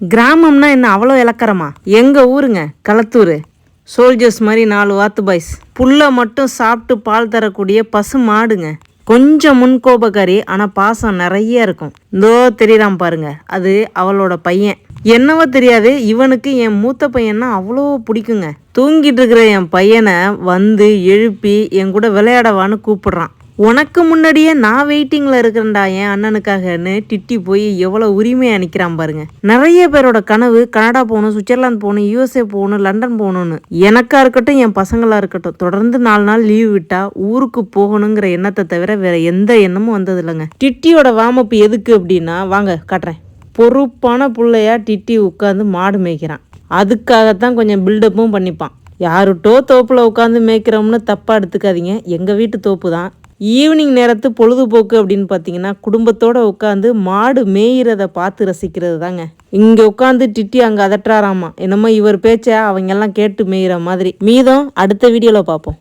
கிராமம்னா என்ன அவ்வளோ இலக்கரமா? எங்கள் ஊருங்க களத்தூர். சோல்ஜர்ஸ் மாதிரி 4 வாத்து பாய்ஸ். புல்லை மட்டும் சாப்பிட்டு பால் தரக்கூடிய பசு மாடுங்க. கொஞ்சம் முன்கோபக்காரி, ஆனால் பாசம் நிறைய இருக்கும். இந்தோ தெரியறான் பாருங்க, அது அவளோட பையன். என்னவோ தெரியாது, இவனுக்கு என் மூத்த பையன்னா அவ்வளோ பிடிக்குங்க. தூங்கிட்டு இருக்கிற என் பையனை வந்து எழுப்பி என் கூட விளையாடவான்னு கூப்பிடுறான். உனக்கு முன்னாடியே நான் வெயிட்டிங்கில் இருக்கிறேன்டா என் அண்ணனுக்காகன்னு டிட்டி போய் எவ்வளோ உரிமையாக நிற்கிறான் பாருங்க. நிறைய பேரோட கனவு கனடா போகணும், சுவிட்சர்லாந்து போகணும், யூஎஸ்ஏ போகணும், லண்டன் போகணும்னு. எனக்கா இருக்கட்டும், என் பசங்களா இருக்கட்டும், தொடர்ந்து 4 நாள் லீவ் விட்டா ஊருக்கு போகணுங்கிற எண்ணத்தை தவிர வேற எந்த எண்ணமும் வந்தது இல்லைங்க. டிட்டியோட வாமப்பு எதுக்கு அப்படின்னா, வாங்க காட்டுறேன். பொறுப்பான பிள்ளையா டிட்டி உட்காந்து மாடு மேய்க்கிறான். அதுக்காகத்தான் கொஞ்சம் பில்டப்பும் பண்ணிப்பான். யாருட்டோ தோப்புல உட்காந்து மேய்க்கிறோம்னு தப்பா எடுத்துக்காதீங்க, எங்க வீட்டு தோப்பு தான். ஈவினிங் நேரத்து பொழுதுபோக்கு அப்படின்னு பார்த்தீங்கன்னா, குடும்பத்தோட உட்காந்து மாடு மேயிறத பார்த்து ரசிக்கிறது தாங்க. இங்கே உட்காந்து டிட்டி அங்கே அதட்டுறாராமா, என்னமோ இவர் பேச்ச அவங்க எல்லாம் கேட்டு மேயிற மாதிரி. மீதம் அடுத்த வீடியோவில் பார்ப்போம்.